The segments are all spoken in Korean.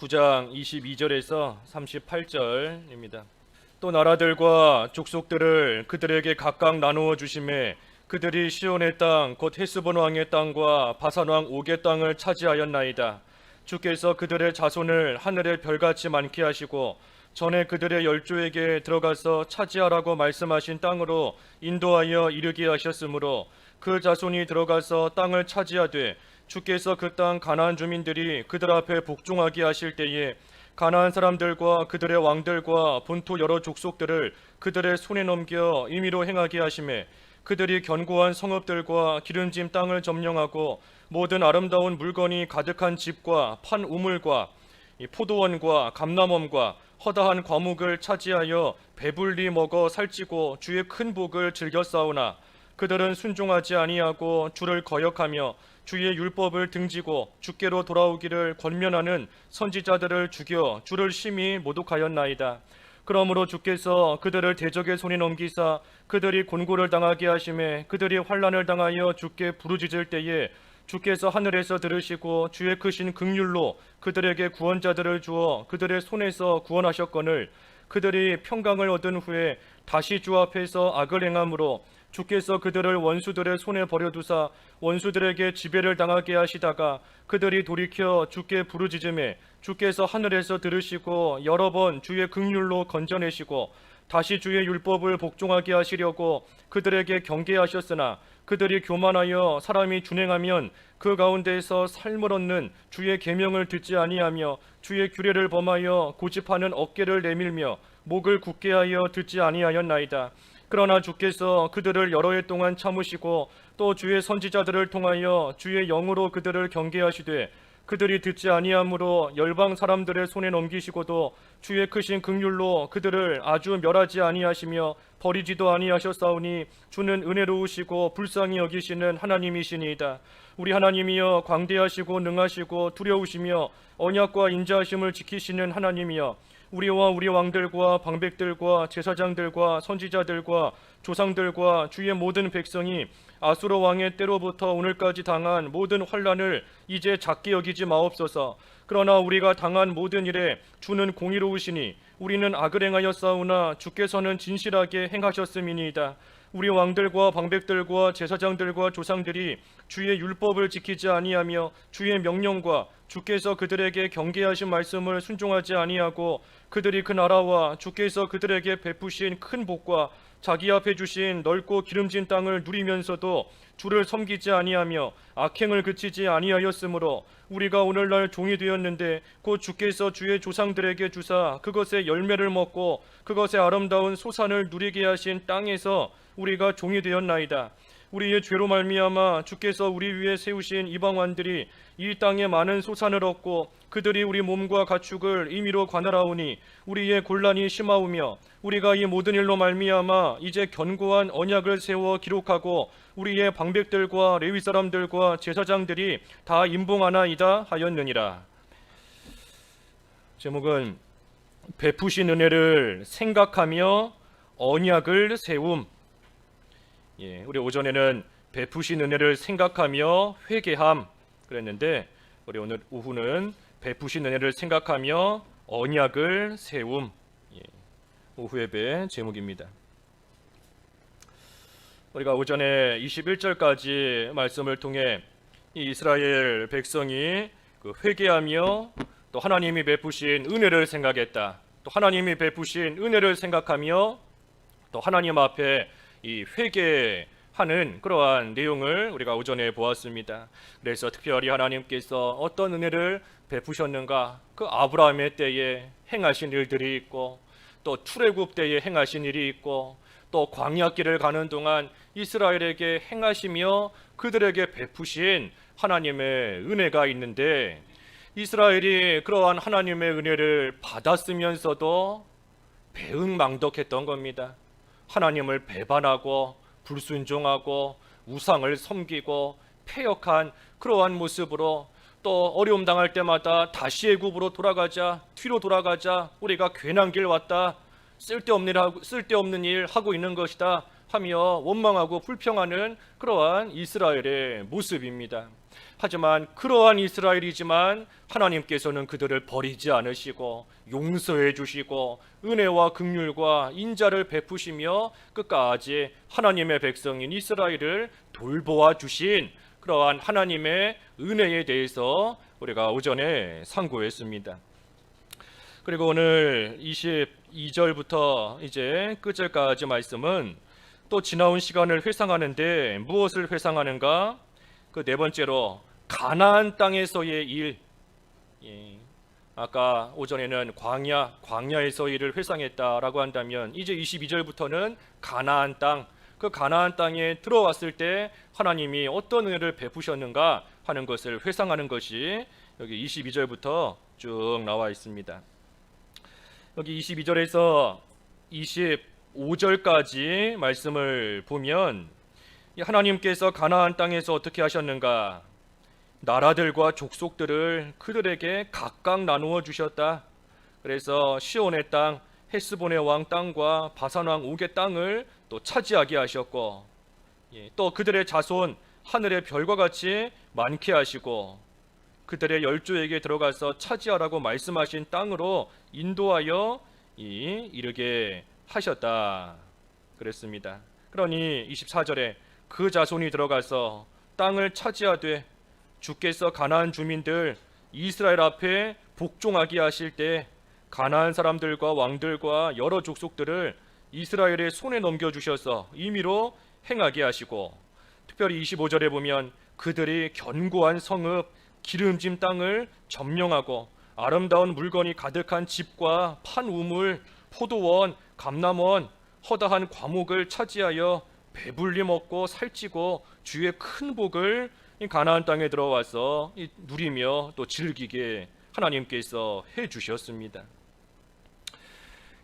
9장 22절에서 38절입니다. 또 나라들과 족속들을 그들에게 각각 나누어 주심에 그들이 시온의 땅 곧 헤스본 왕의 땅과 바산 왕 옥의 땅을 차지하였나이다. 주께서 그들의 자손을 하늘의 별같이 많게 하시고 전에 그들의 열조에게 들어가서 차지하라고 말씀하신 땅으로 인도하여 이르게 하셨으므로 그 자손이 들어가서 땅을 차지하되 주께서 그 땅 가나안 주민들이 그들 앞에 복종하게 하실 때에 가나안 사람들과 그들의 왕들과 본토 여러 족속들을 그들의 손에 넘겨 임의로 행하게 하심에 그들이 견고한 성읍들과 기름진 땅을 점령하고 모든 아름다운 물건이 가득한 집과 판 우물과 포도원과 감람원과 허다한 과목을 차지하여 배불리 먹어 살찌고 주의 큰 복을 즐겨 싸우나 그들은 순종하지 아니하고 주를 거역하며 주의 율법을 등지고 주께로 돌아오기를 권면하는 선지자들을 죽여 주를 심히 모독하였나이다. 그러므로 주께서 그들을 대적의 손에 넘기사 그들이 곤고를 당하게 하심에 그들이 환난을 당하여 주께 부르짖을 때에 주께서 하늘에서 들으시고 주의 크신 긍휼로 그들에게 구원자들을 주어 그들의 손에서 구원하셨거늘 그들이 평강을 얻은 후에 다시 주 앞에서 악을 행함으로 주께서 그들을 원수들의 손에 버려두사 원수들에게 지배를 당하게 하시다가 그들이 돌이켜 주께 부르짖음에 주께서 하늘에서 들으시고 여러 번 주의 긍휼로 건져내시고 다시 주의 율법을 복종하게 하시려고 그들에게 경계하셨으나 그들이 교만하여 사람이 준행하면 그 가운데에서 삶을 얻는 주의 계명을 듣지 아니하며 주의 규례를 범하여 고집하는 어깨를 내밀며 목을 굳게 하여 듣지 아니하였나이다. 그러나 주께서 그들을 여러 해 동안 참으시고 또 주의 선지자들을 통하여 주의 영으로 그들을 경계하시되 그들이 듣지 아니하므로 열방 사람들의 손에 넘기시고도 주의 크신 긍휼로 그들을 아주 멸하지 아니하시며 버리지도 아니하셨사오니 주는 은혜로우시고 불쌍히 여기시는 하나님이시니이다. 우리 하나님이여 광대하시고 능하시고 두려우시며 언약과 인자하심을 지키시는 하나님이여 우리와 우리 왕들과 방백들과 제사장들과 선지자들과 조상들과 주의 모든 백성이 아수르 왕의 때로부터 오늘까지 당한 모든 환난을 이제 작게 여기지 마옵소서. 그러나 우리가 당한 모든 일에 주는 공의로우시니 우리는 악을 행하였사오나 주께서는 진실하게 행하셨음이니이다. 우리 왕들과 방백들과 제사장들과 조상들이 주의 율법을 지키지 아니하며 주의 명령과 주께서 그들에게 경계하신 말씀을 순종하지 아니하고 그들이 그 나라와 주께서 그들에게 베푸신 큰 복과 자기 앞에 주신 넓고 기름진 땅을 누리면서도 주를 섬기지 아니하며 악행을 그치지 아니하였으므로 우리가 오늘날 종이 되었는데 곧 주께서 주의 조상들에게 주사 그것의 열매를 먹고 그것의 아름다운 소산을 누리게 하신 땅에서 우리가 종이 되었나이다. 우리의 죄로 말미암아 주께서 우리 위에 세우신 이방원들이 이 땅에 많은 소산을 얻고 그들이 우리 몸과 가축을 임의로 관할하오니 우리의 곤란이 심하오며 우리가 이 모든 일로 말미암아 이제 견고한 언약을 세워 기록하고 우리의 방백들과 레위 사람들과 제사장들이 다 임봉하나이다 하였느니라. 제목은 베푸신 은혜를 생각하며 언약을 세움. 우리 오전에는 베푸신 은혜를 생각하며 회개함 그랬는데 우리 오늘 오후는 베푸신 은혜를 생각하며 언약을 세움. 오후 예배 제목입니다. 우리가 오전에 21절까지 말씀을 통해 이 이스라엘 백성이 회개하며 또 하나님이 베푸신 은혜를 생각했다. 또 하나님이 베푸신 은혜를 생각하며 또 하나님 앞에 이 회개하는 그러한 내용을 우리가 오전에 보았습니다. 그래서 특별히 하나님께서 어떤 은혜를 베푸셨는가? 그 아브라함의 때에 행하신 일들이 있고 또 출애굽 때에 행하신 일이 있고 또 광야길을 가는 동안 이스라엘에게 행하시며 그들에게 베푸신 하나님의 은혜가 있는데 이스라엘이 그러한 하나님의 은혜를 받았으면서도 배은망덕했던 겁니다. 하나님을 배반하고 불순종하고 우상을 섬기고 패역한 그러한 모습으로 또 어려움 당할 때마다 다시 애굽으로 돌아가자, 뒤로 돌아가자, 우리가 괜한 길 왔다, 쓸데없는 일 하고 있는 것이다 하며 원망하고 불평하는 그러한 이스라엘의 모습입니다. 하지만 그러한 이스라엘이지만 하나님께서는 그들을 버리지 않으시고 용서해 주시고 은혜와 긍휼과 인자를 베푸시며 끝까지 하나님의 백성인 이스라엘을 돌보아 주신 그러한 하나님의 은혜에 대해서 우리가 오전에 상고했습니다. 그리고 오늘 22절부터 이제 끝절까지 말씀은 또 지나온 시간을 회상하는데 무엇을 회상하는가? 그 네 번째로 가나안 땅에서의 일. 아까 오전에는 광야에서의 일을 회상했다라고 한다면 이제 22절부터는 가나안 땅, 그 가나안 땅에 들어왔을 때 하나님이 어떤 은혜를 베푸셨는가 하는 것을 회상하는 것이 여기 22절부터 쭉 나와 있습니다. 여기 22절에서 25절까지 말씀을 보면 하나님께서 가나안 땅에서 어떻게 하셨는가? 나라들과 족속들을 그들에게 각각 나누어 주셨다. 그래서 시온의 땅, 헤스본의 왕 땅과 바산 왕 옥의 땅을 또 차지하게 하셨고, 또 그들의 자손 하늘의 별과 같이 많게 하시고, 그들의 열조에게 들어가서 차지하라고 말씀하신 땅으로 인도하여 이르게 하셨다 그랬습니다. 그러니 24절에 그 자손이 들어가서 땅을 차지하되 주께서 가나안 주민들 이스라엘 앞에 복종하게 하실 때 가나안 사람들과 왕들과 여러 족속들을 이스라엘의 손에 넘겨주셔서 임의로 행하게 하시고, 특별히 25절에 보면 그들이 견고한 성읍 기름진 땅을 점령하고 아름다운 물건이 가득한 집과 판 우물, 포도원, 감람원, 허다한 과목을 차지하여 배불리 먹고 살찌고 주의 큰 복을 가나안 땅에 들어와서 누리며 또 즐기게 하나님께서 해주셨습니다.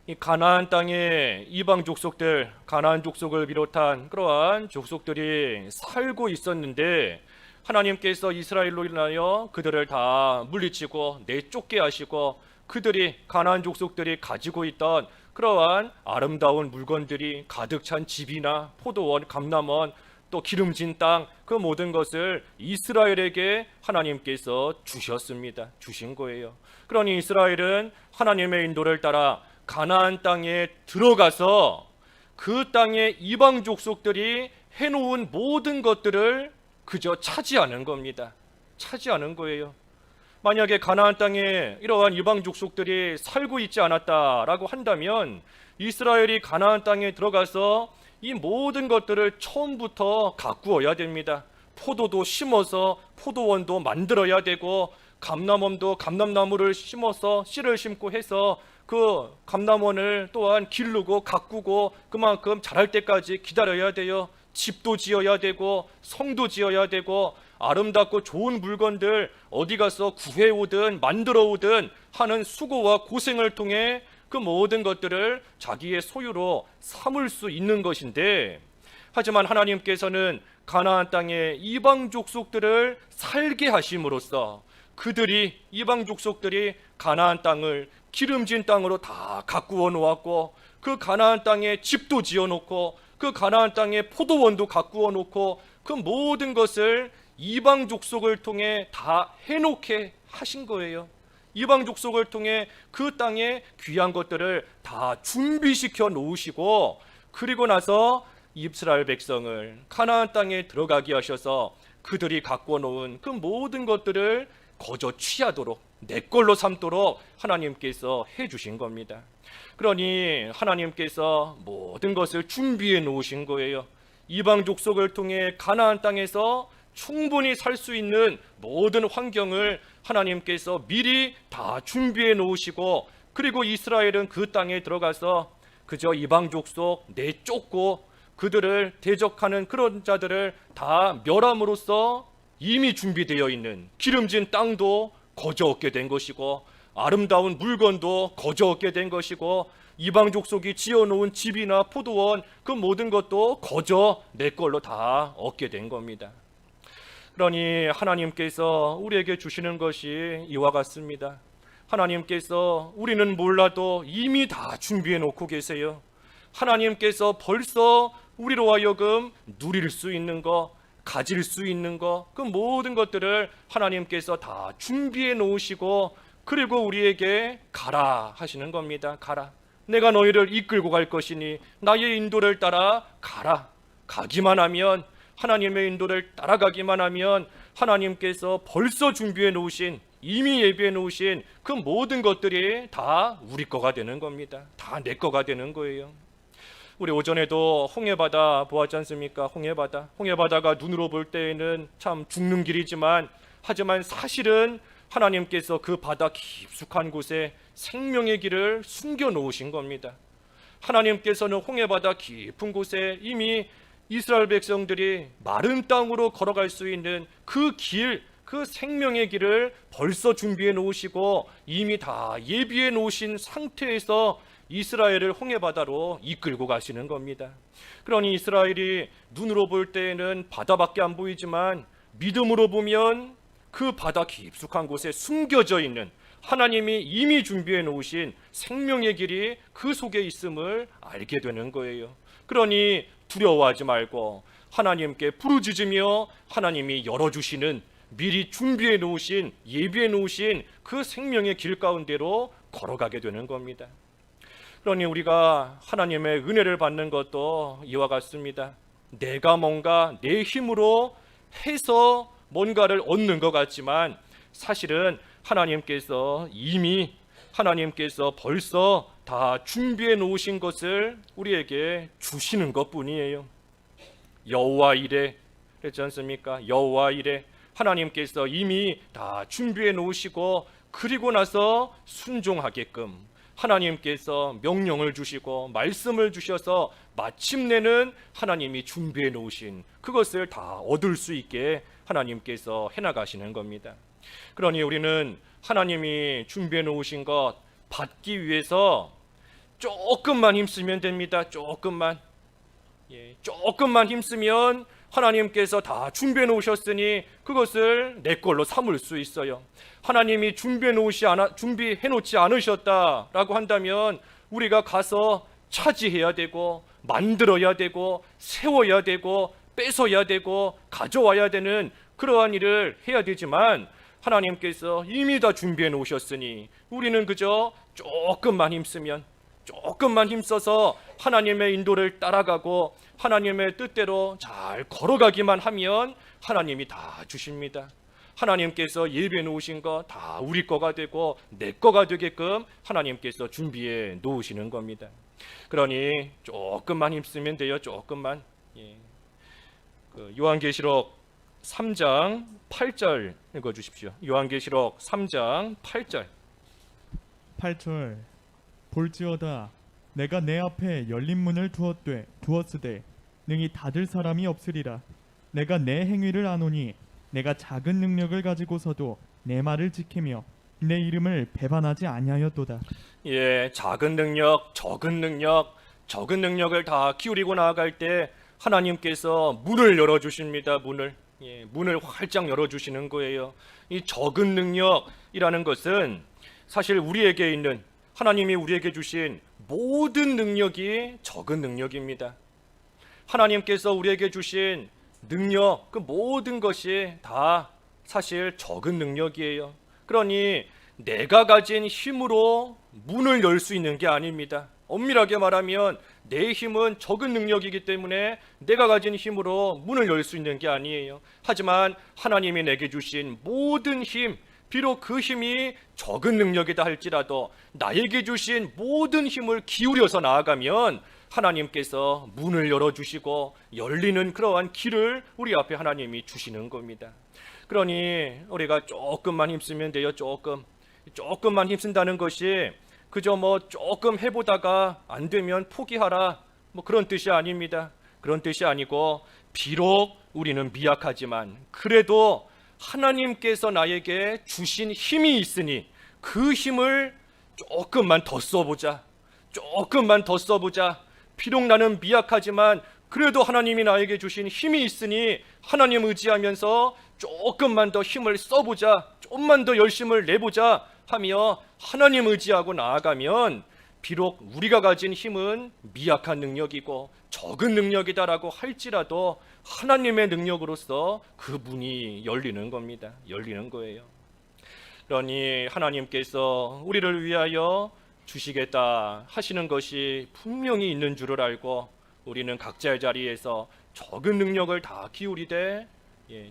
이 가나안 땅에 이방 족속들, 가나안 족속을 비롯한 그러한 족속들이 살고 있었는데 하나님께서 이스라엘로 인하여 그들을 다 물리치고 내쫓게 하시고 그들이 가나안 족속들이 가지고 있던 그러한 아름다운 물건들이 가득 찬 집이나 포도원, 감람원, 또 기름진 땅, 그 모든 것을 이스라엘에게 하나님께서 주셨습니다. 주신 거예요. 그러니 이스라엘은 하나님의 인도를 따라 가나안 땅에 들어가서 그 땅의 이방 족속들이 해놓은 모든 것들을 그저 차지하는 겁니다. 차지하는 거예요. 만약에 가나안 땅에 이러한 이방 족속들이 살고 있지 않았다라고 한다면 이스라엘이 가나안 땅에 들어가서 이 모든 것들을 처음부터 가꾸어야 됩니다. 포도도 심어서 포도원도 만들어야 되고, 감람원도 감람나무를 심어서 씨를 심고 해서 그 감람원을 또한 기르고 가꾸고 그만큼 자랄 때까지 기다려야 돼요. 집도 지어야 되고 성도 지어야 되고 아름답고 좋은 물건들 어디 가서 구해오든 만들어오든 하는 수고와 고생을 통해 그 모든 것들을 자기의 소유로 삼을 수 있는 것인데, 하지만 하나님께서는 가나안 땅의 이방 족속들을 살게 하심으로써 그들이 이방 족속들이 가나안 땅을 기름진 땅으로 다 가꾸어 놓았고, 그 가나안 땅에 집도 지어 놓고 그 가나안 땅에 포도원도 가꾸어 놓고 그 모든 것을 이방 족속을 통해 다 해놓게 하신 거예요. 이방 족속을 통해 그 땅에 귀한 것들을 다 준비시켜 놓으시고, 그리고 나서 이스라엘 백성을 가나안 땅에 들어가게 하셔서 그들이 가꾸어 놓은 그 모든 것들을 거저 취하도록 내 걸로 삼도록 하나님께서 해주신 겁니다. 그러니 하나님께서 모든 것을 준비해 놓으신 거예요. 이방 족속을 통해 가나안 땅에서 충분히 살 수 있는 모든 환경을 하나님께서 미리 다 준비해 놓으시고, 그리고 이스라엘은 그 땅에 들어가서 그저 이방 족속 내쫓고 그들을 대적하는 그런 자들을 다 멸함으로써 이미 준비되어 있는 기름진 땅도 거저 얻게 된 것이고, 아름다운 물건도 거저 얻게 된 것이고, 이방 족속이 지어놓은 집이나 포도원 그 모든 것도 거저 내 걸로 다 얻게 된 겁니다. 그러니 하나님께서 우리에게 주시는 것이 이와 같습니다. 하나님께서 우리는 몰라도 이미 다 준비해 놓고 계세요. 하나님께서 벌써 우리로 하여금 누릴 수 있는 것, 가질 수 있는 것, 그 모든 것들을 하나님께서 다 준비해 놓으시고 그리고 우리에게 가라 하시는 겁니다. 가라. 내가 너희를 이끌고 갈 것이니 나의 인도를 따라 가라. 가기만 하면, 하나님의 인도를 따라가기만 하면 하나님께서 벌써 준비해 놓으신, 이미 예비해 놓으신 그 모든 것들이 다 우리 거가 되는 겁니다. 다 내 거가 되는 거예요. 우리 오전에도 홍해바다 보았지 않습니까? 홍해바다가 눈으로 볼 때에는 참 죽는 길이지만, 하지만 사실은 하나님께서 그 바다 깊숙한 곳에 생명의 길을 숨겨 놓으신 겁니다. 하나님께서는 홍해바다 깊은 곳에 이미 이스라엘 백성들이 마른 땅으로 걸어갈 수 있는 그 길, 그 생명의 길을 벌써 준비해 놓으시고 이미 다 예비해 놓으신 상태에서 이스라엘을 홍해바다로 이끌고 가시는 겁니다. 그러니 이스라엘이 눈으로 볼 때에는 바다밖에 안 보이지만 믿음으로 보면 그 바다 깊숙한 곳에 숨겨져 있는 하나님이 이미 준비해 놓으신 생명의 길이 그 속에 있음을 알게 되는 거예요. 그러니 두려워하지 말고 하나님께 부르짖으며 하나님이 열어주시는, 미리 준비해 놓으신, 예비해 놓으신 그 생명의 길 가운데로 걸어가게 되는 겁니다. 그러니 우리가 하나님의 은혜를 받는 것도 이와 같습니다. 내가 뭔가 내 힘으로 해서 뭔가를 얻는 것 같지만 사실은 하나님께서 벌써 다 준비해 놓으신 것을 우리에게 주시는 것뿐이에요. 여호와 이레 그렇지 않습니까? 여호와 이레, 하나님께서 이미 다 준비해 놓으시고 그리고 나서 순종하게끔 하나님께서 명령을 주시고 말씀을 주셔서 마침내는 하나님이 준비해 놓으신 그것을 다 얻을 수 있게 하나님께서 해나가시는 겁니다. 그러니 우리는 하나님이 준비해 놓으신 것 받기 위해서 조금만 힘쓰면 됩니다. 조금만 힘쓰면 하나님께서 다 준비해 놓으셨으니 그것을 내 걸로 삼을 수 있어요. 하나님이 준비해 놓지 않으셨다라고 한다면 우리가 가서 차지해야 되고 만들어야 되고 세워야 되고 뺏어야 되고 가져와야 되는 그러한 일을 해야 되지만 하나님께서 이미 다 준비해 놓으셨으니 우리는 그저 조금만 힘써서 하나님의 인도를 따라가고 하나님의 뜻대로 잘 걸어가기만 하면 하나님이 다 주십니다. 하나님께서 예비해 놓으신 거 다 우리 거가 되고 내 거가 되게끔 하나님께서 준비해 놓으시는 겁니다. 그러니 조금만 힘쓰면 돼요. 조금만. 요한계시록 3장 8절 읽어주십시오. 요한계시록 3장 8절. 8절. 볼지어다 내가 내 앞에 열린 문을 두었으되 능히 닫을 사람이 없으리라. 내가 내 행위를 아노니 내가 작은 능력을 가지고서도 내 말을 지키며 내 이름을 배반하지 아니하였도다. 작은 능력, 적은 능력을 다 기울이고 나아갈 때 하나님께서 문을 열어주십니다. 문을 활짝 열어주시는 거예요. 이 적은 능력이라는 것은 사실 우리에게 있는, 하나님이 우리에게 주신 모든 능력이 적은 능력입니다. 하나님께서 우리에게 주신 능력, 그 모든 것이 다 사실 적은 능력이에요. 그러니 내가 가진 힘으로 문을 열 수 있는 게 아닙니다. 엄밀하게 말하면 내 힘은 적은 능력이기 때문에 내가 가진 힘으로 문을 열 수 있는 게 아니에요. 하지만 하나님이 내게 주신 모든 힘, 비록 그 힘이 적은 능력이다 할지라도 나에게 주신 모든 힘을 기울여서 나아가면 하나님께서 문을 열어주시고 열리는 그러한 길을 우리 앞에 하나님이 주시는 겁니다. 그러니 우리가 조금만 힘쓰면 돼요. 조금만 힘쓴다는 것이 그저 조금 해보다가 안 되면 포기하라, 그런 뜻이 아닙니다. 그런 뜻이 아니고 비록 우리는 미약하지만 그래도 하나님께서 나에게 주신 힘이 있으니 그 힘을 조금만 더 써보자. 비록 나는 미약하지만 그래도 하나님이 나에게 주신 힘이 있으니 하나님 의지하면서 조금만 더 힘을 써보자, 좀만 더 열심을 내보자 하며 하나님 의지하고 나아가면 비록 우리가 가진 힘은 미약한 능력이고 적은 능력이다라고 할지라도 하나님의 능력으로서 그 문이 열리는 겁니다. 열리는 거예요. 그러니 하나님께서 우리를 위하여 주시겠다 하시는 것이 분명히 있는 줄을 알고 우리는 각자의 자리에서 적은 능력을 다 기울이되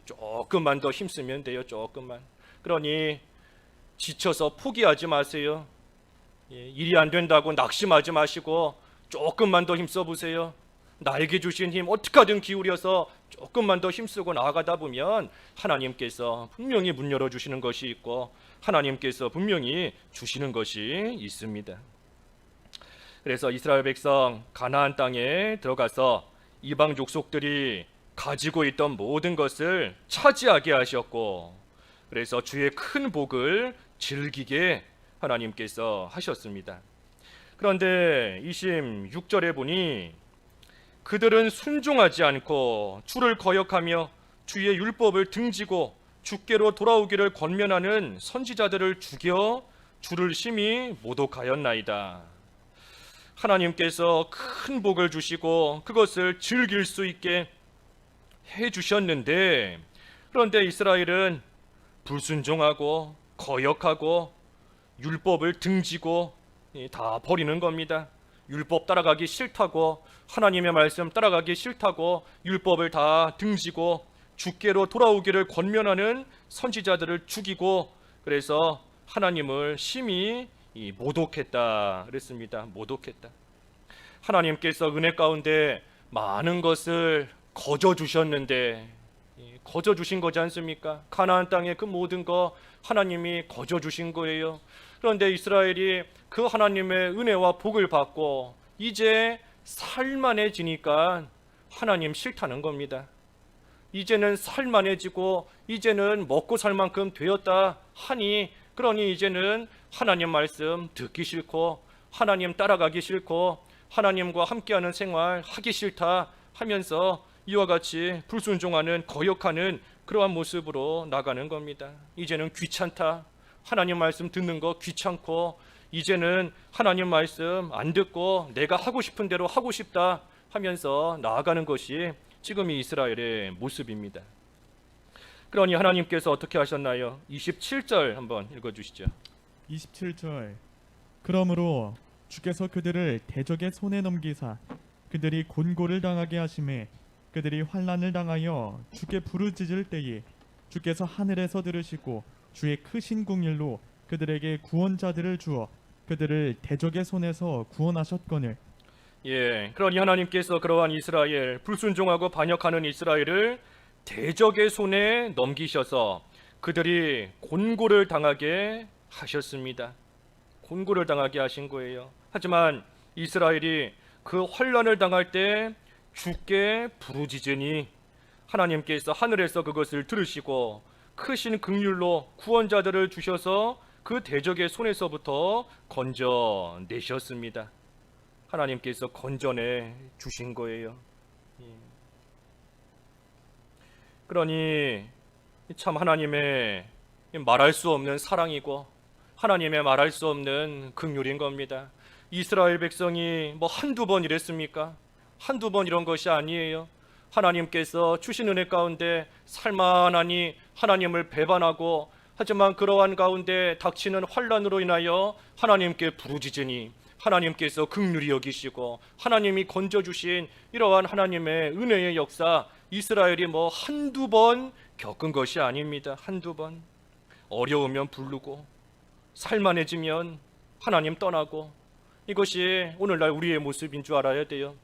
조금만 더 힘쓰면 돼요. 조금만. 그러니 지쳐서 포기하지 마세요. 일이 안 된다고 낙심하지 마시고 조금만 더 힘써 보세요. 나에게 주신 힘 어떻게 하든 기울여서 조금만 더 힘쓰고 나아가다 보면 하나님께서 분명히 문 열어주시는 것이 있고 하나님께서 분명히 주시는 것이 있습니다. 그래서 이스라엘 백성 가나안 땅에 들어가서 이방 족속들이 가지고 있던 모든 것을 차지하게 하셨고, 그래서 주의 큰 복을 즐기게 하나님께서 하셨습니다. 그런데 26절에 보니 그들은 순종하지 않고 주를 거역하며 주의 율법을 등지고 주께로 돌아오기를 권면하는 선지자들을 죽여 주를 심히 모독하였나이다. 하나님께서 큰 복을 주시고 그것을 즐길 수 있게 해주셨는데, 그런데 이스라엘은 불순종하고 거역하고 율법을 등지고 다 버리는 겁니다. 율법 따라가기 싫다고, 하나님의 말씀 따라가기 싫다고 율법을 다 등지고 주께로 돌아오기를 권면하는 선지자들을 죽이고, 그래서 하나님을 심히 모독했다 그랬습니다. 모독했다. 하나님께서 은혜 가운데 많은 것을 거저 주셨는데, 거저 주신 거지 않습니까? 가나안 땅의 그 모든 거 하나님이 거저 주신 거예요. 그런데 이스라엘이 그 하나님의 은혜와 복을 받고 이제 살만해지니까 하나님 싫다는 겁니다. 이제는 살만해지고 이제는 먹고 살 만큼 되었다 하니, 그러니 이제는 하나님 말씀 듣기 싫고 하나님 따라가기 싫고 하나님과 함께하는 생활 하기 싫다 하면서 이와 같이 불순종하는 거역하는 그러한 모습으로 나가는 겁니다. 이제는 귀찮다, 하나님 말씀 듣는 거 귀찮고 이제는 하나님 말씀 안 듣고 내가 하고 싶은 대로 하고 싶다 하면서 나아가는 것이 지금 이 이스라엘의 모습입니다. 그러니 하나님께서 어떻게 하셨나요? 27절 한번 읽어주시죠. 27절. 그러므로 주께서 그들을 대적의 손에 넘기사 그들이 곤고를 당하게 하심에 그들이 환난을 당하여 주께 부르짖을 때에 주께서 하늘에서 들으시고 주의 크신 궁일로 그들에게 구원자들을 주어 그들을 대적의 손에서 구원하셨거늘. 그러니 하나님께서 그러한 이스라엘, 불순종하고 반역하는 이스라엘을 대적의 손에 넘기셔서 그들이 곤고를 당하게 하셨습니다. 곤고를 당하게 하신 거예요. 하지만 이스라엘이 그 환난을 당할 때 주께 부르짖으니 하나님께서 하늘에서 그것을 들으시고 크신 긍휼로 구원자들을 주셔서 그 대적의 손에서부터 건져내셨습니다. 하나님께서 건져내 주신 거예요. 그러니 참 하나님의 말할 수 없는 사랑이고 하나님의 말할 수 없는 긍휼인 겁니다. 이스라엘 백성이 뭐 한두 번 이랬습니까? 한두 번 이런 것이 아니에요. 하나님께서 주신 은혜 가운데 살만하니 하나님을 배반하고, 하지만 그러한 가운데 닥치는 환난으로 인하여 하나님께 부르짖으니 하나님께서 긍휼히 여기시고 하나님이 건져주신 이러한 하나님의 은혜의 역사, 이스라엘이 뭐 한두 번 겪은 것이 아닙니다. 한두 번. 어려우면 부르고 살만해지면 하나님 떠나고, 이것이 오늘날 우리의 모습인 줄 알아야 돼요.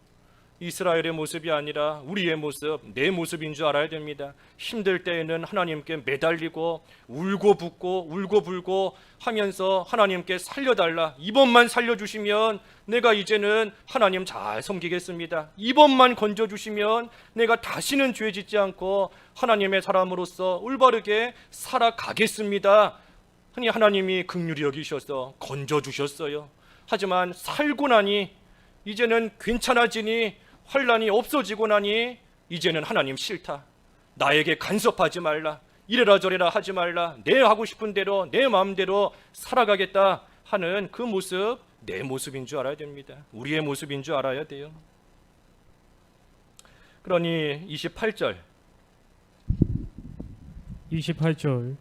이스라엘의 모습이 아니라 우리의 모습, 내 모습인 줄 알아야 됩니다. 힘들 때에는 하나님께 매달리고 울고 붓고 울고 불고 하면서 하나님께 살려달라, 이번만 살려주시면 내가 이제는 하나님 잘 섬기겠습니다, 이번만 건져주시면 내가 다시는 죄 짓지 않고 하나님의 사람으로서 올바르게 살아가겠습니다 하니 하나님이 긍휼히 여기셔서 건져주셨어요. 하지만 살고 나니 이제는 괜찮아지니 환난이 없어지고 나니 이제는 하나님 싫다, 나에게 간섭하지 말라, 이래라 저래라 하지 말라, 내 하고 싶은 대로 내 마음대로 살아가겠다 하는 그 모습 내 모습인 줄 알아야 됩니다. 우리의 모습인 줄 알아야 돼요. 그러니 28절 28절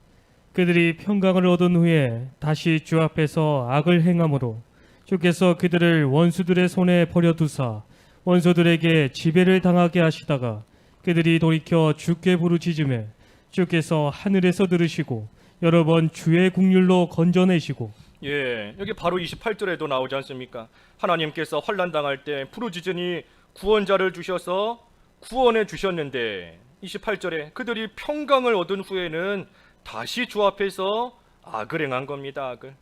그들이 평강을 얻은 후에 다시 주 앞에서 악을 행함으로 주께서 그들을 원수들의 손에 버려두사 원수들에게 지배를 당하게 하시다가 그들이 돌이켜 주께 부르짖음에 주께서 하늘에서 들으시고 여러 번 주의 국률로 건져내시고. 예, 여기 바로 28절에도 나오지 않습니까? 하나님께서 환난 당할 때 부르짖으니 구원자를 주셔서 구원해 주셨는데 28절에 그들이 평강을 얻은 후에는 다시 주 앞에서 악을 행한 겁니다. 악을.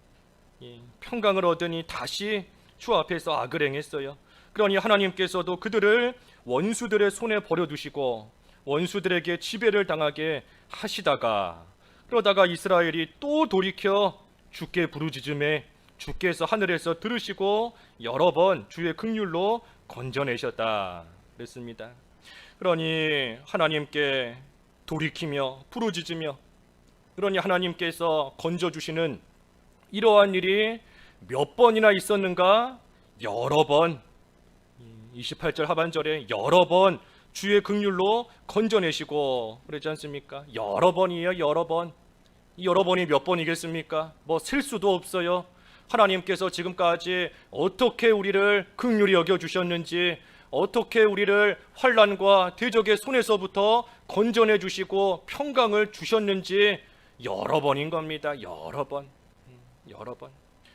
예, 평강을 얻으니 다시 주 앞에서 악을 행했어요. 그러니 하나님께서도 그들을 원수들의 손에 버려두시고 원수들에게 지배를 당하게 하시다가 그러다가 이스라엘이 또 돌이켜 주께 부르짖음에 주께서 하늘에서 들으시고 여러 번 주의 긍휼로 건져내셨다 그랬습니다. 그러니 하나님께 돌이키며 부르짖으며 그러니 하나님께서 건져주시는 이러한 일이 몇 번이나 있었는가? 여러 번. 28절 하반절에 여러 번 주의 긍휼로 건져내시고 그러지 않습니까? 여러 번이에요. 여러 번. 여러 번이 몇 번이겠습니까? 뭐 셀 수도 없어요. 하나님께서 지금까지 어떻게 우리를 긍휼히 여겨주셨는지, 어떻게 우리를 환난과 대적의 손에서부터 건져내 주시고 평강을 주셨는지 여러 번인 겁니다. 여러 번. 여러 번.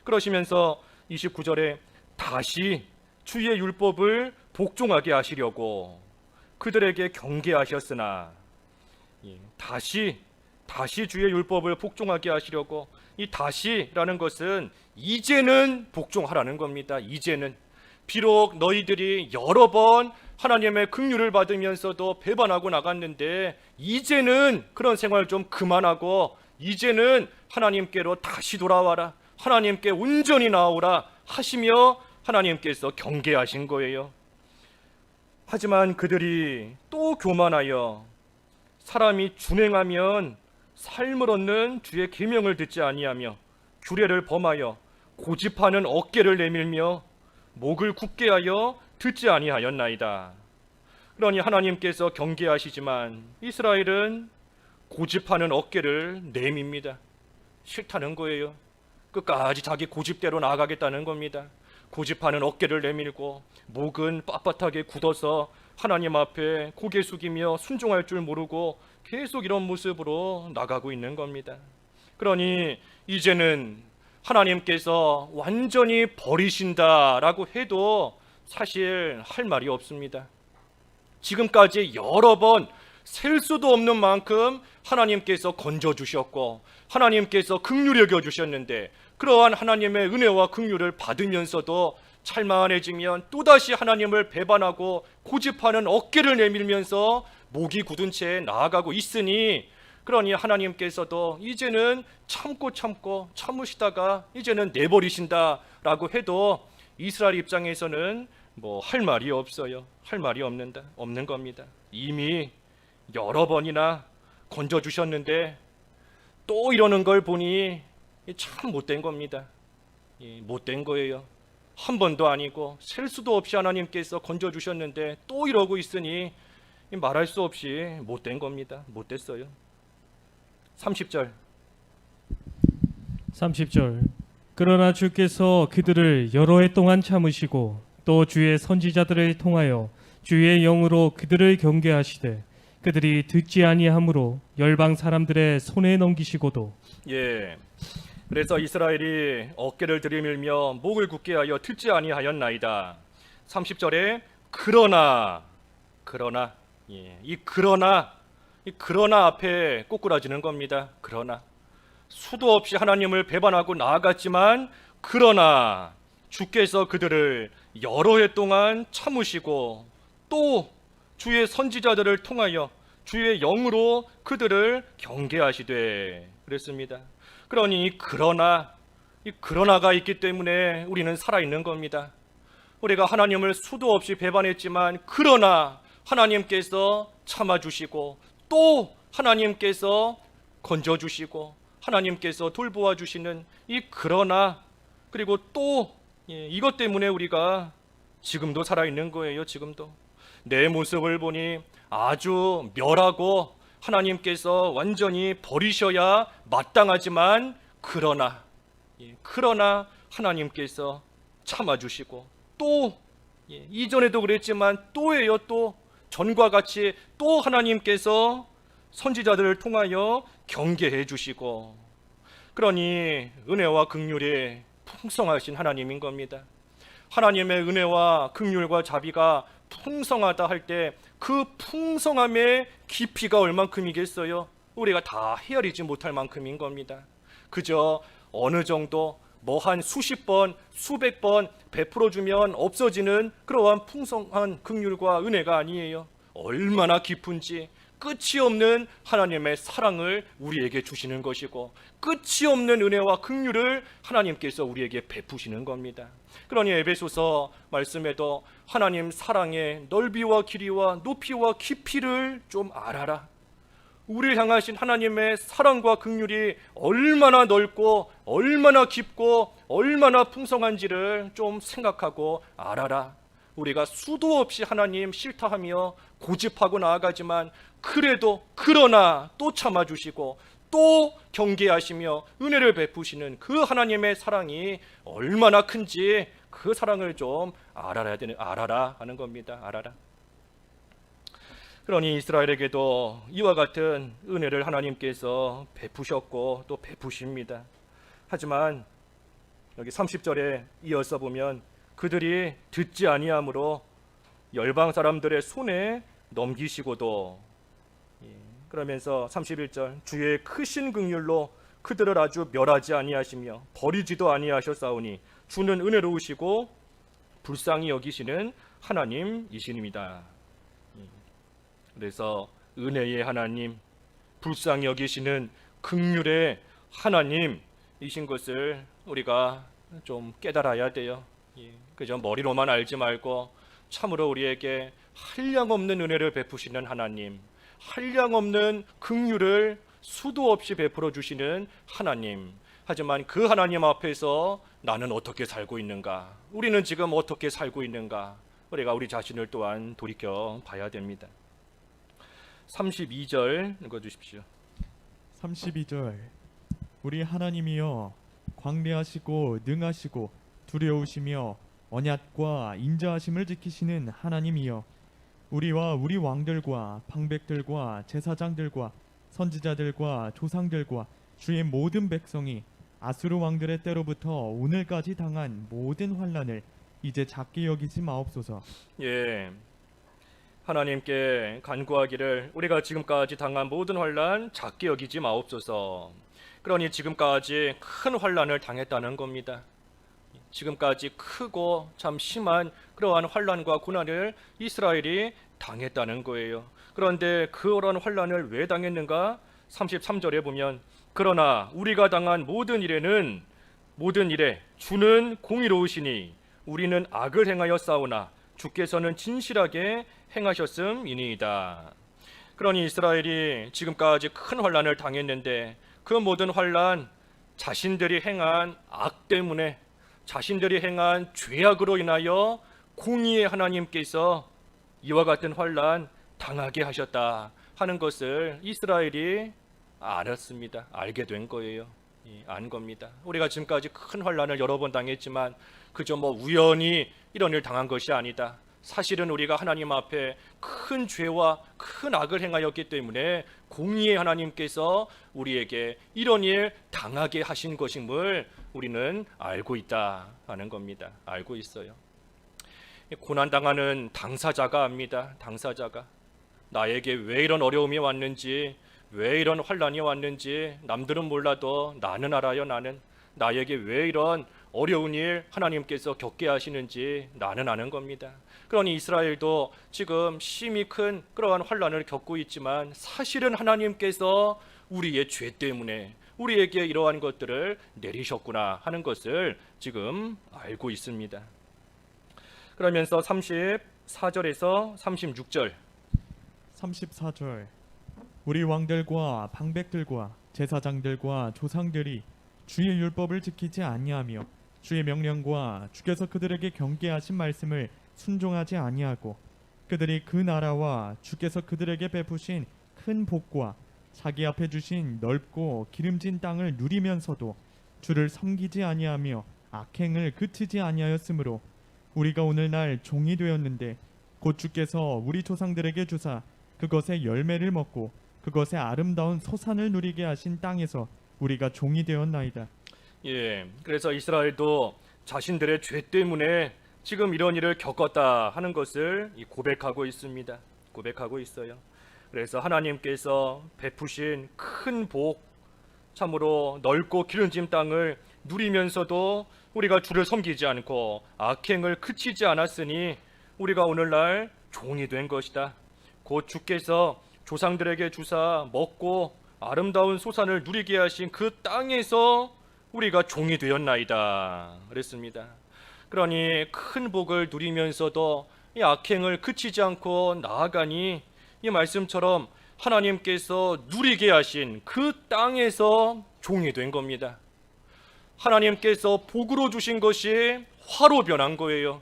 그러시면서 29절에 다시 주의 율법을 복종하게 하시려고 그들에게 경계하셨으나 다시 주의 율법을 복종하게 하시려고 이 다시라는 것은 이제는 복종하라는 겁니다. 이제는 비록 너희들이 여러 번 하나님의 긍휼을 받으면서도 배반하고 나갔는데 이제는 그런 생활 좀 그만하고 이제는 하나님께로 다시 돌아와라. 하나님께 온전히 나오라 하시며 하나님께서 경계하신 거예요. 하지만 그들이 또 교만하여 사람이 준행하면 삶을 얻는 주의 계명을 듣지 아니하며 규례를 범하여 고집하는 어깨를 내밀며 목을 굳게 하여 듣지 아니하였나이다. 그러니 하나님께서 경계하시지만 이스라엘은 고집하는 어깨를 내밉니다. 싫다는 거예요. 끝까지 자기 고집대로 나아가겠다는 겁니다. 고집하는 어깨를 내밀고 목은 빳빳하게 굳어서 하나님 앞에 고개 숙이며 순종할 줄 모르고 계속 이런 모습으로 나가고 있는 겁니다. 그러니 이제는 하나님께서 완전히 버리신다라고 해도 사실 할 말이 없습니다. 지금까지 여러 번 셀 수도 없는 만큼 하나님께서 건져주셨고 하나님께서 긍휼히 여겨주셨는데 그러한 하나님의 은혜와 긍휼을 받으면서도 찰만해지면 또다시 하나님을 배반하고 고집하는 어깨를 내밀면서 목이 굳은 채 나아가고 있으니 그러니 하나님께서도 이제는 참고 참으시다가 이제는 내버리신다라고 해도 이스라엘 입장에서는 뭐 할 말이 없어요. 할 말이 없는 겁니다. 이미 여러 번이나 건져주셨는데 또 이러는 걸 보니 참 못된 겁니다. 못된 거예요. 한 번도 아니고 셀 수도 없이 하나님께서 건져주셨는데 또 이러고 있으니 말할 수 없이 못된 겁니다. 못됐어요. 30절 그러나 주께서 그들을 여러 해 동안 참으시고 또 주의 선지자들을 통하여 주의 영으로 그들을 경계하시되 그들이 듣지 아니하므로 열방 사람들의 손에 넘기시고도. 예. 그래서 이스라엘이 어깨를 들이밀며 목을 굳게 하여 듣지 아니하였나이다. 30절에 그러나 이 그러나 앞에 꼬꾸라지는 겁니다. 그러나 수도 없이 하나님을 배반하고 나아갔지만 그러나 주께서 그들을 여러 해 동안 참으시고 또 주의 선지자들을 통하여 주의 영으로 그들을 경계하시되 그랬습니다. 그러니 이 그러나가 있기 때문에 우리는 살아있는 겁니다. 우리가 하나님을 수도 없이 배반했지만 그러나 하나님께서 참아주시고 또 하나님께서 건져주시고 하나님께서 돌보아 주시는 이 그러나 그리고 또 예, 이것 때문에 우리가 지금도 살아있는 거예요. 지금도 내 모습을 보니 아주 멸하고 하나님께서 완전히 버리셔야 마땅하지만 그러나 하나님께서 참아주시고 또 이전에도 그랬지만 또예요. 또 전과 같이 또 하나님께서 선지자들을 통하여 경계해 주시고, 그러니 은혜와 긍휼이 풍성하신 하나님인 겁니다. 하나님의 은혜와 긍휼과 자비가 풍성하다 할 때 그 풍성함의 깊이가 얼만큼이겠어요? 우리가 다 헤아리지 못할 만큼인 겁니다. 그저 어느 정도 뭐 한 수십 번, 수백 번 베풀어 주면 없어지는 그러한 풍성한 긍휼과 은혜가 아니에요. 얼마나 깊은지, 끝이 없는 하나님의 사랑을 우리에게 주시는 것이고 끝이 없는 은혜와 긍휼을 하나님께서 우리에게 베푸시는 겁니다. 그러니 에베소서 말씀에도 하나님 사랑의 넓이와 길이와 높이와 깊이를 좀 알아라. 우리를 향하신 하나님의 사랑과 긍휼이 얼마나 넓고 얼마나 깊고 얼마나 풍성한지를 좀 생각하고 알아라. 우리가 수도 없이 하나님 싫다하며 고집하고 나아가지만 그러나 또 참아주시고 또 경계하시며 은혜를 베푸시는 그 하나님의 사랑이 얼마나 큰지 그 사랑을 좀 알아라 하는 겁니다. 알아라. 그러니 이스라엘에게도 이와 같은 은혜를 하나님께서 베푸셨고 또 베푸십니다. 하지만 여기 30절에 이어서 보면 그들이 듣지 아니함으로 열방 사람들의 손에 넘기시고도, 그러면서 31절 주의 크신 긍휼로 그들을 아주 멸하지 아니하시며 버리지도 아니하셨사오니 주는 은혜로우시고 불쌍히 여기시는 하나님이시니이다. 그래서 은혜의 하나님, 불쌍히 여기시는 긍휼의 하나님이신 것을 우리가 좀 깨달아야 돼요. 그저 머리로만 알지 말고 참으로 우리에게 한량없는 은혜를 베푸시는 하나님, 한량없는 긍휼을 수도 없이 베풀어 주시는 하나님. 하지만 그 하나님 앞에서 나는 어떻게 살고 있는가? 우리는 지금 어떻게 살고 있는가? 우리가 우리 자신을 또한 돌이켜 봐야 됩니다. 32절 읽어주십시오. 32절 우리 하나님이여 광대하시고 능하시고 두려우시며 언약과 인자하심을 지키시는 하나님이여 우리와 우리 왕들과 방백들과 제사장들과 선지자들과 조상들과 주의 모든 백성이 아수르 왕들의 때로부터 오늘까지 당한 모든 환난을 이제 작게 여기지 마옵소서. 예, 하나님께 간구하기를 우리가 지금까지 당한 모든 환난 작게 여기지 마옵소서. 그러니 지금까지 큰 환난을 당했다는 겁니다. 지금까지 크고 참 심한 그러한 환난과 고난을 이스라엘이 당했다는 거예요. 그런데 그러한 환난을 왜 당했는가? 33절에 보면 그러나 우리가 당한 모든 일에 주는 공의로우시니 우리는 악을 행하여 싸우나 주께서는 진실하게 행하셨음이니이다. 그러니 이스라엘이 지금까지 큰 환난을 당했는데 그 모든 환난 자신들이 행한 악 때문에, 자신들이 행한 죄악으로 인하여 공의의 하나님께서 이와 같은 환난 당하게 하셨다 하는 것을 이스라엘이 알았습니다. 알게 된 거예요. 안 겁니다. 우리가 지금까지 큰 환난을 여러 번 당했지만 그저 우연히 이런 일 당한 것이 아니다. 사실은 우리가 하나님 앞에 큰 죄와 큰 악을 행하였기 때문에 공의의 하나님께서 우리에게 이런 일 당하게 하신 것임을 우리는 알고 있다 하는 겁니다. 알고 있어요. 고난당하는 당사자가 압니다. 당사자가 나에게 왜 이런 어려움이 왔는지, 왜 이런 환난이 왔는지 남들은 몰라도 나는 알아요. 나에게 왜 이런 어려운 일 하나님께서 겪게 하시는지 나는 아는 겁니다. 그러니 이스라엘도 지금 심히 큰 그러한 환난을 겪고 있지만 사실은 하나님께서 우리의 죄 때문에 우리에게 이러한 것들을 내리셨구나 하는 것을 지금 알고 있습니다. 그러면서 34절에서 36절 34절 우리 왕들과 방백들과 제사장들과 조상들이 주의 율법을 지키지 아니하며 주의 명령과 주께서 그들에게 경계하신 말씀을 순종하지 아니하고 그들이 그 나라와 주께서 그들에게 베푸신 큰 복과 자기 앞에 주신 넓고 기름진 땅을 누리면서도 주를 섬기지 아니하며 악행을 그치지 아니하였으므로 우리가 오늘날 종이 되었는데 곧 주께서 우리 조상들에게 주사 그것의 열매를 먹고 그것의 아름다운 소산을 누리게 하신 땅에서 우리가 종이 되었나이다. 예, 그래서 이스라엘도 자신들의 죄 때문에 지금 이런 일을 겪었다 하는 것을 고백하고 있습니다. 고백하고 있어요. 그래서 하나님께서 베푸신 큰 복, 참으로 넓고 기름진 땅을 누리면서도 우리가 주를 섬기지 않고 악행을 그치지 않았으니 우리가 오늘날 종이 된 것이다. 곧 주께서 조상들에게 주사 먹고 아름다운 소산을 누리게 하신 그 땅에서 우리가 종이 되었나이다 그랬습니다. 그러니 큰 복을 누리면서도 이 악행을 그치지 않고 나아가니 이 말씀처럼 하나님께서 누리게 하신 그 땅에서 종이 된 겁니다. 하나님께서 복으로 주신 것이 화로 변한 거예요.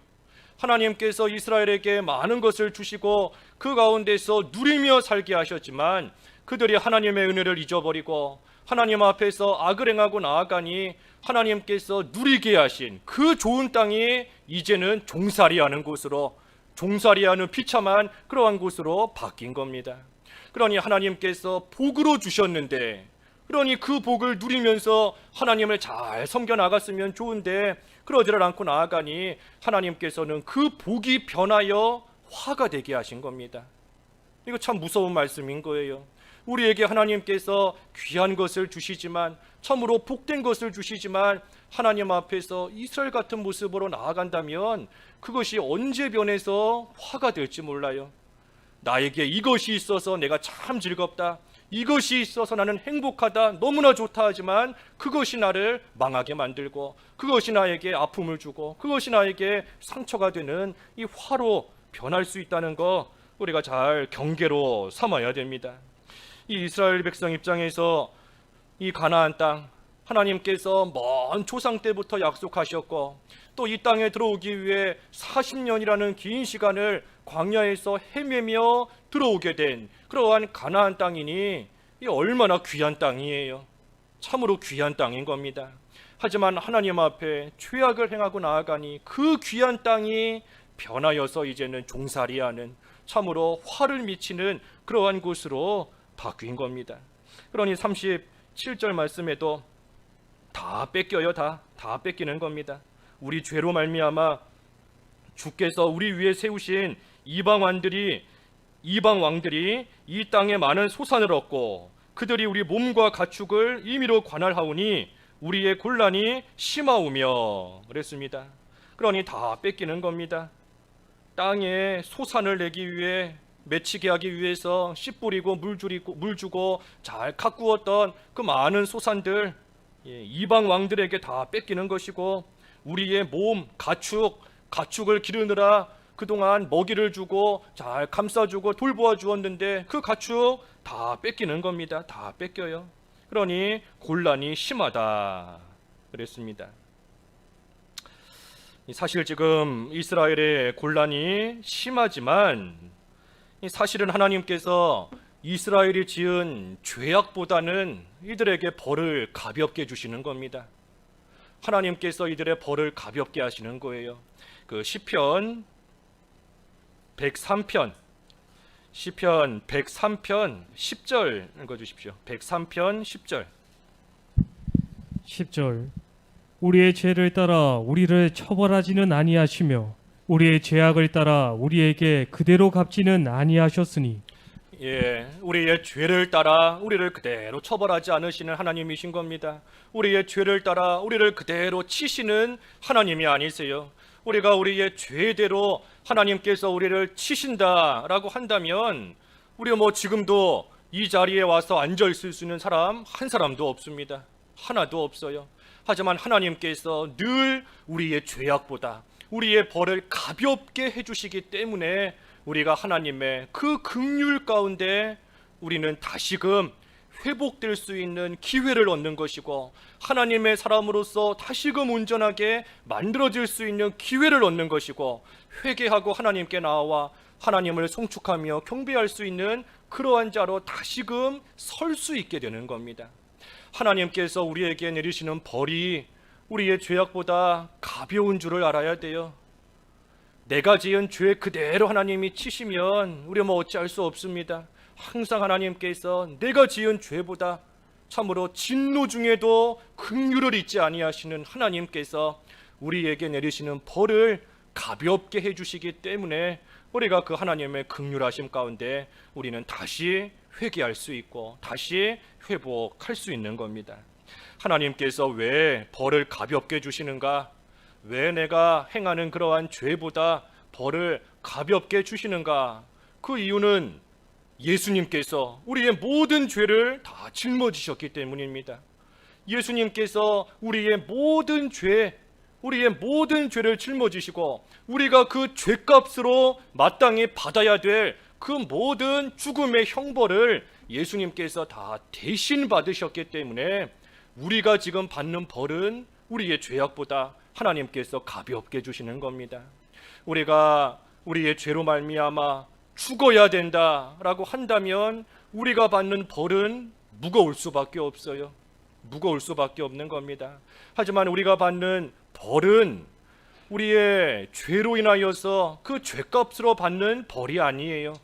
하나님께서 이스라엘에게 많은 것을 주시고 그 가운데서 누리며 살게 하셨지만 그들이 하나님의 은혜를 잊어버리고 하나님 앞에서 악을 행하고 나아가니 하나님께서 누리게 하신 그 좋은 땅이 이제는 종살이하는 곳으로, 종살이하는 비참한 그러한 곳으로 바뀐 겁니다. 그러니 하나님께서 복으로 주셨는데, 그러니 그 복을 누리면서 하나님을 잘 섬겨 나갔으면 좋은데 그러지를 않고 나아가니 하나님께서는 그 복이 변하여 화가 되게 하신 겁니다. 이거 참 무서운 말씀인 거예요. 우리에게 하나님께서 귀한 것을 주시지만, 참으로 복된 것을 주시지만 하나님 앞에서 이스라엘 같은 모습으로 나아간다면 그것이 언제 변해서 화가 될지 몰라요. 나에게 이것이 있어서 내가 참 즐겁다, 이것이 있어서 나는 행복하다, 너무나 좋다 하지만 그것이 나를 망하게 만들고 그것이 나에게 아픔을 주고 그것이 나에게 상처가 되는 이 화로 변할 수 있다는 거 우리가 잘 경계로 삼아야 됩니다. 이 이스라엘 백성 입장에서 이 가나안 땅, 하나님께서 먼 조상 때부터 약속하셨고 또 이 땅에 들어오기 위해 40년이라는 긴 시간을 광야에서 헤매며 들어오게 된 그러한 가나안 땅이니 이 얼마나 귀한 땅이에요. 참으로 귀한 땅인 겁니다. 하지만 하나님 앞에 죄악을 행하고 나아가니 그 귀한 땅이 변하여서 이제는 종살이하는, 참으로 화를 미치는 그러한 곳으로 바뀐 겁니다. 그러니 37절 말씀에도 다 뺏겨요. 다 뺏기는 겁니다. 우리 죄로 말미암아 주께서 우리 위에 세우신 이방 왕들이 이 땅에 많은 소산을 얻고 그들이 우리 몸과 가축을 임의로 관할하오니 우리의 곤란이 심하오며 그랬습니다. 그러니 다 뺏기는 겁니다. 땅에 소산을 내기 위해, 맺히게 하기 위해서 씨 뿌리고 물 주고 잘 가꾸었던 그 많은 소산들, 이방 왕들에게 다 뺏기는 것이고, 우리의 몸, 가축을 기르느라 그동안 먹이를 주고 잘 감싸주고 돌보아 주었는데 그 가축 다 뺏기는 겁니다. 다 뺏겨요. 그러니 곤란이 심하다 그랬습니다. 사실 지금 이스라엘의 곤란이 심하지만 사실은 하나님께서 이스라엘이 지은 죄악보다는 이들에게 벌을 가볍게 주시는 겁니다. 하나님께서 이들의 벌을 가볍게 하시는 거예요. 그 시편 103편 10절 읽어주십시오. 103편 10절. 10절. 우리의 죄를 따라 우리를 처벌하지는 아니하시며 우리의 죄악을 따라 우리에게 그대로 갚지는 아니하셨으니. 우리의 죄를 따라 우리를 그대로 처벌하지 않으시는 하나님이신 겁니다. 우리의 죄를 따라 우리를 그대로 치시는 하나님이 아니세요. 우리가 우리의 죄대로 하나님께서 우리를 치신다라고 한다면 우리가 지금도 이 자리에 와서 앉아 있을 수 있는 사람 한 사람도 없습니다. 하나도 없어요. 하지만 하나님께서 늘 우리의 죄악보다 우리의 벌을 가볍게 해주시기 때문에 우리가 하나님의 그 긍휼 가운데 우리는 다시금 회복될 수 있는 기회를 얻는 것이고 하나님의 사람으로서 다시금 온전하게 만들어질 수 있는 기회를 얻는 것이고 회개하고 하나님께 나와 하나님을 송축하며 경배할 수 있는 그러한 자로 다시금 설 수 있게 되는 겁니다. 하나님께서 우리에게 내리시는 벌이 우리의 죄악보다 가벼운 줄을 알아야 돼요. 내가 지은 죄 그대로 하나님이 치시면 우리 어찌할 수 없습니다. 항상 하나님께서 내가 지은 죄보다 참으로 진노 중에도 긍휼을 잊지 아니하시는 하나님께서 우리에게 내리시는 벌을 가볍게 해주시기 때문에 우리가 그 하나님의 긍휼하심 가운데 우리는 다시 회개할 수 있고 다시 회복할 수 있는 겁니다. 하나님께서 왜 벌을 가볍게 주시는가? 왜 내가 행하는 그러한 죄보다 벌을 가볍게 주시는가? 그 이유는 예수님께서 우리의 모든 죄를 다 짊어지셨기 때문입니다. 예수님께서 우리의 모든 죄를 짊어지시고 우리가 그 죄값으로 마땅히 받아야 될 그 모든 죽음의 형벌을 예수님께서 다 대신 받으셨기 때문에 우리가 지금 받는 벌은 우리의 죄악보다 하나님께서 가볍게 주시는 겁니다. 우리가 우리의 죄로 말미암아 죽어야 된다라고 한다면 우리가 받는 벌은 무거울 수밖에 없어요. 무거울 수밖에 없는 겁니다. 하지만 우리가 받는 벌은 우리의 죄로 인하여서 그 죄값으로 받는 벌이 아니에요.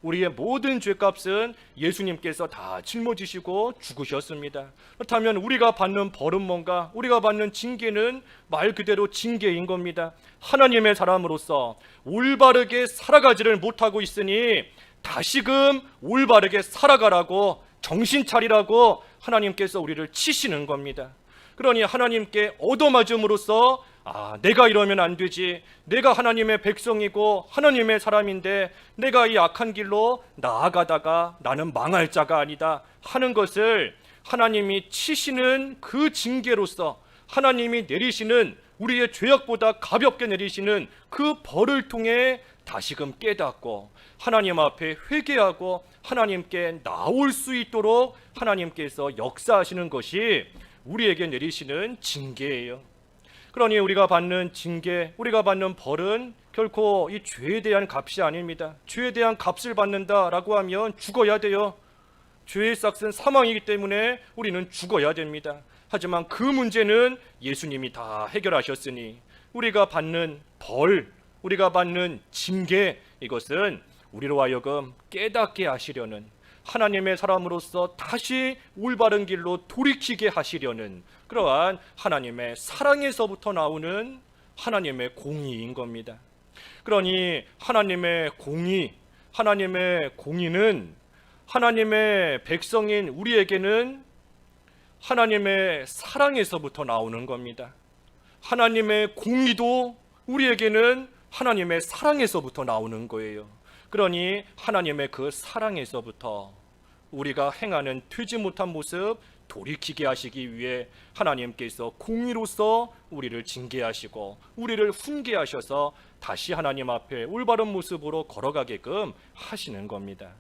우리의 모든 죄값은 예수님께서 다 짊어지시고 죽으셨습니다. 그렇다면 우리가 받는 벌은 뭔가? 우리가 받는 징계는 말 그대로 징계인 겁니다. 하나님의 사람으로서 올바르게 살아가지를 못하고 있으니 다시금 올바르게 살아가라고 정신 차리라고 하나님께서 우리를 치시는 겁니다. 그러니 하나님께 얻어맞음으로써 내가 이러면 안 되지. 내가 하나님의 백성이고 하나님의 사람인데 내가 이 악한 길로 나아가다가 나는 망할 자가 아니다 하는 것을 하나님이 치시는 그 징계로서 하나님이 내리시는 우리의 죄악보다 가볍게 내리시는 그 벌을 통해 다시금 깨닫고 하나님 앞에 회개하고 하나님께 나올 수 있도록 하나님께서 역사하시는 것이 우리에게 내리시는 징계예요. 그러니 우리가 받는 징계, 우리가 받는 벌은 결코 이 죄에 대한 값이 아닙니다. 죄에 대한 값을 받는다라고 하면 죽어야 돼요. 죄의 싹은 사망이기 때문에 우리는 죽어야 됩니다. 하지만 그 문제는 예수님이 다 해결하셨으니 우리가 받는 벌, 우리가 받는 징계, 이것은 우리로 하여금 깨닫게 하시려는, 하나님의 사람으로서 다시 올바른 길로 돌이키게 하시려는 그러한 하나님의 사랑에서부터 나오는 하나님의 공의인 겁니다. 그러니 하나님의 공의는 하나님의 백성인 우리에게는 하나님의 사랑에서부터 나오는 겁니다. 하나님의 공의도 우리에게는 하나님의 사랑에서부터 나오는 거예요. 그러니 하나님의 그 사랑에서부터 우리가 행하는 되지 못한 모습 돌이키게 하시기 위해 하나님께서 공의로서 우리를 징계하시고 우리를 훈계하셔서 다시 하나님 앞에 올바른 모습으로 걸어가게끔 하시는 겁니다.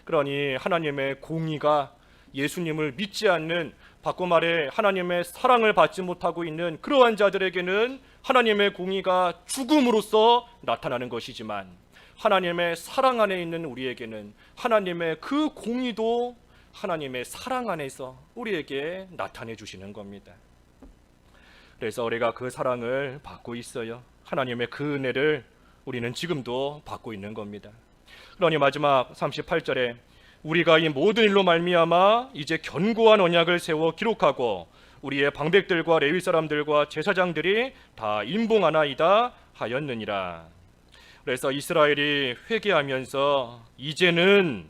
그러니 하나님의 공의가 예수님을 믿지 않는, 바꿔 말해 하나님의 사랑을 받지 못하고 있는 그러한 자들에게는 하나님의 공의가 죽음으로써 나타나는 것이지만 하나님의 사랑 안에 있는 우리에게는 하나님의 그 공의도 하나님의 사랑 안에서 우리에게 나타내 주시는 겁니다. 그래서 우리가 그 사랑을 받고 있어요. 하나님의 그 은혜를 우리는 지금도 받고 있는 겁니다. 그러니 마지막 38절에 우리가 이 모든 일로 말미암아 이제 견고한 언약을 세워 기록하고 우리의 방백들과 레위 사람들과 제사장들이 다 임봉하나이다 하였느니라. 그래서 이스라엘이 회개하면서 이제는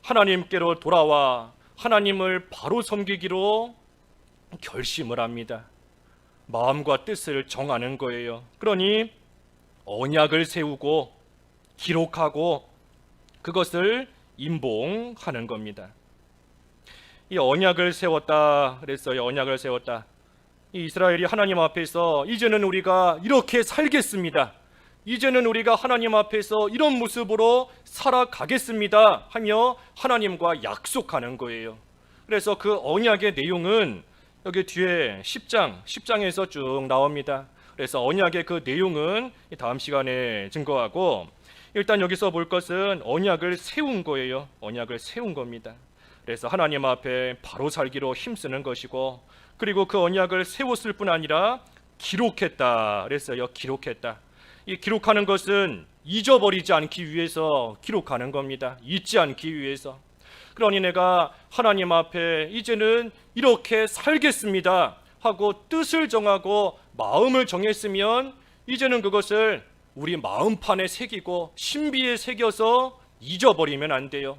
하나님께로 돌아와 하나님을 바로 섬기기로 결심을 합니다. 마음과 뜻을 정하는 거예요. 그러니 언약을 세우고 기록하고 그것을 임봉하는 겁니다. 이 언약을 세웠다 그랬어요. 언약을 세웠다. 이 이스라엘이 하나님 앞에서 이제는 우리가 이렇게 살겠습니다. 이제는 우리가 하나님 앞에서 이런 모습으로 살아가겠습니다 하며 하나님과 약속하는 거예요. 그래서 그 언약의 내용은 여기 뒤에 10장에서 쭉 나옵니다. 그래서 언약의 그 내용은 다음 시간에 증거하고, 일단 여기서 볼 것은 언약을 세운 거예요. 언약을 세운 겁니다. 그래서 하나님 앞에 바로 살기로 힘쓰는 것이고, 그리고 그 언약을 세웠을 뿐 아니라 기록했다 그랬어요. 기록했다. 이 기록하는 것은 잊어버리지 않기 위해서 기록하는 겁니다. 잊지 않기 위해서. 그러니 내가 하나님 앞에 이제는 이렇게 살겠습니다 하고 뜻을 정하고 마음을 정했으면, 이제는 그것을 우리 마음판에 새기고 신비에 새겨서 잊어버리면 안 돼요.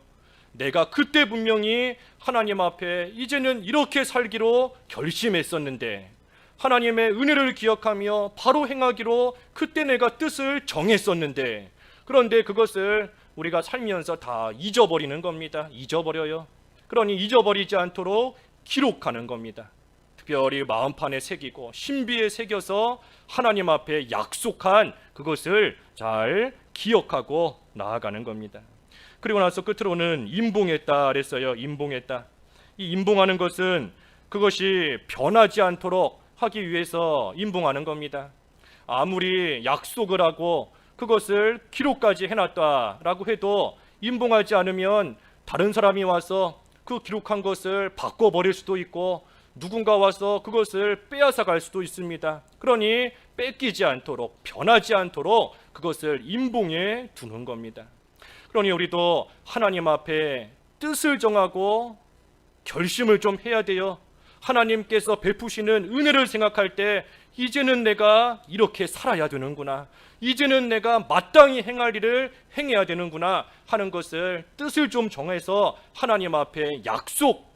내가 그때 분명히 하나님 앞에 이제는 이렇게 살기로 결심했었는데, 하나님의 은혜를 기억하며 바로 행하기로 그때 내가 뜻을 정했었는데, 그런데 그것을 우리가 살면서 다 잊어버리는 겁니다. 잊어버려요. 그러니 잊어버리지 않도록 기록하는 겁니다. 특별히 마음판에 새기고 신비에 새겨서 하나님 앞에 약속한 그것을 잘 기억하고 나아가는 겁니다. 그리고 나서 끝으로는 임봉했다 그랬어요. 임봉했다. 이 임봉하는 것은 그것이 변하지 않도록 하기 위해서 임봉하는 겁니다. 아무리 약속을 하고 그것을 기록까지 해놨다라고 해도 임봉하지 않으면 다른 사람이 와서 그 기록한 것을 바꿔버릴 수도 있고, 누군가 와서 그것을 빼앗아 갈 수도 있습니다. 그러니 뺏기지 않도록, 변하지 않도록 그것을 임봉해 두는 겁니다. 그러니 우리도 하나님 앞에 뜻을 정하고 결심을 좀 해야 돼요. 하나님께서 베푸시는 은혜를 생각할 때 이제는 내가 이렇게 살아야 되는구나, 이제는 내가 마땅히 행할 일을 행해야 되는구나 하는 것을, 뜻을 좀 정해서 하나님 앞에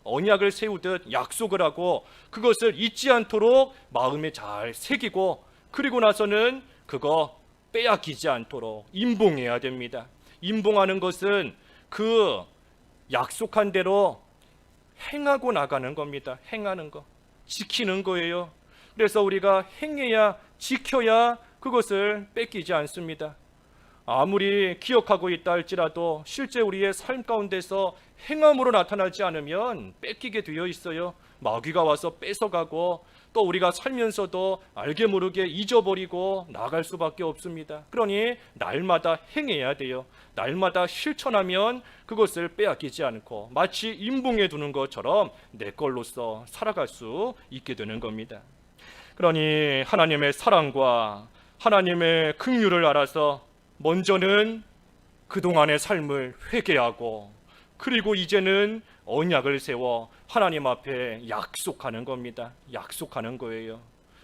언약을 세우듯 약속을 하고 그것을 잊지 않도록 마음에 잘 새기고, 그리고 나서는 그거 빼앗기지 않도록 임봉해야 됩니다. 임봉하는 것은 그 약속한 대로 행하고 나가는 겁니다. 행하는 거, 지키는 거예요. 그래서 우리가 행해야, 지켜야 그것을 뺏기지 않습니다. 아무리 기억하고 있다 할지라도 실제 우리의 삶 가운데서 행함으로 나타나지 않으면 뺏기게 되어 있어요. 마귀가 와서 뺏어가고, 또 우리가 살면서도 알게 모르게 잊어버리고 나갈 수밖에 없습니다. 그러니 날마다 행해야 돼요. 날마다 실천하면 그것을 빼앗기지 않고 마치 임봉해 두는 것처럼 내 걸로서 살아갈 수 있게 되는 겁니다. 그러니 하나님의 사랑과 하나님의 긍휼을 알아서 먼저는 그동안의 삶을 회개하고, 그리고 이제는 언약을 세워 하나님 앞에 약속하는 겁니다. 약속하는 거예요.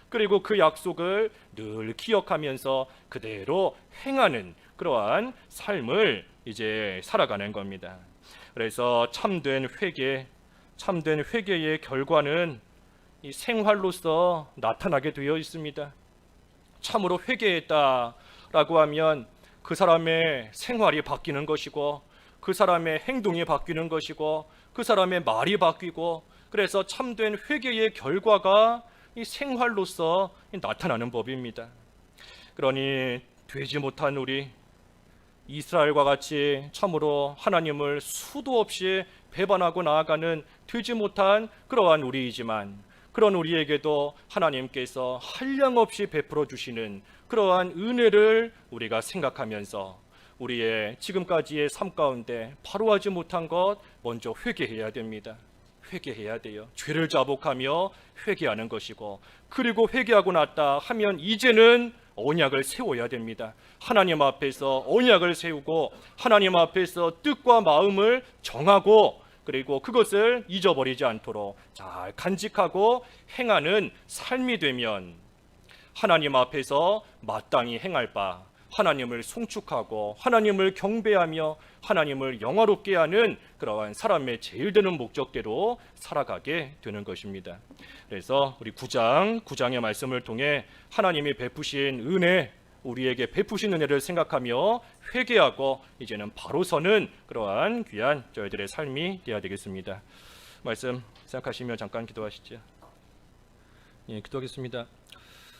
그리고 그 약속을 늘 기억하면서 그대로 행하는 그러한 삶을 이제 살아가는 겁니다. 그래서 참된 회개의 결과는 이 생활로서 나타나게 되어 있습니다. 참으로 회개했다라고 하면 그 사람의 생활이 바뀌는 것이고, 그 사람의 행동이 바뀌는 것이고, 그 사람의 말이 바뀌고, 그래서 참된 회개의 결과가 이 생활로서 나타나는 법입니다. 그러니 되지 못한 우리, 이스라엘과 같이 참으로 하나님을 수도 없이 배반하고 나아가는 되지 못한 그러한 우리이지만, 그런 우리에게도 하나님께서 한량없이 베풀어 주시는 그러한 은혜를 우리가 생각하면서 우리의 지금까지의 삶 가운데 바로 하지 못한 것 먼저 회개해야 됩니다. 회개해야 돼요. 죄를 자복하며 회개하는 것이고, 그리고 회개하고 났다 하면 이제는 언약을 세워야 됩니다. 하나님 앞에서 언약을 세우고 하나님 앞에서 뜻과 마음을 정하고, 그리고 그것을 잊어버리지 않도록 잘 간직하고 행하는 삶이 되면 하나님 앞에서 마땅히 행할 바, 하나님을 송축하고 하나님을 경배하며 하나님을 영화롭게 하는 그러한 사람의 제일 되는 목적대로 살아가게 되는 것입니다. 그래서 우리 9장의 말씀을 통해 하나님이 베푸신 은혜, 우리에게 베푸신 은혜를 생각하며 회개하고 이제는 바로 서는 그러한 귀한 저희들의 삶이 되어야 되겠습니다. 말씀 생각하시며 잠깐 기도하시죠. 예, 기도하겠습니다.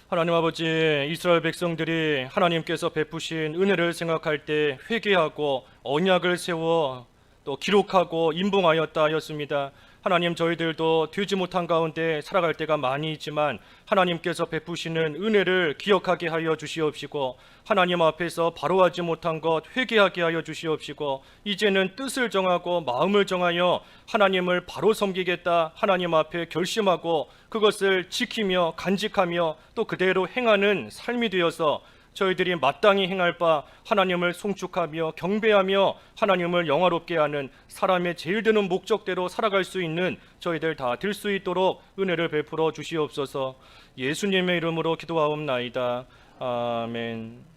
하나님 아버지, 이스라엘 백성들이 하나님께서 베푸신 은혜를 생각할 때 회개하고 언약을 세워 또 기록하고 임봉하였다 하였습니다. 하나님, 저희들도 되지 못한 가운데 살아갈 때가 많이 있지만 하나님께서 베푸시는 은혜를 기억하게 하여 주시옵시고, 하나님 앞에서 바로 하지 못한 것 회개하게 하여 주시옵시고, 이제는 뜻을 정하고 마음을 정하여 하나님을 바로 섬기겠다 하나님 앞에 결심하고 그것을 지키며 간직하며 또 그대로 행하는 삶이 되어서 저희들이 마땅히 행할 바 하나님을 송축하며 경배하며 하나님을 영화롭게 하는 사람의 제일 드는 목적대로 살아갈 수 있는 저희들 다 될 수 있도록 은혜를 베풀어 주시옵소서. 예수님의 이름으로 기도하옵나이다. 아멘.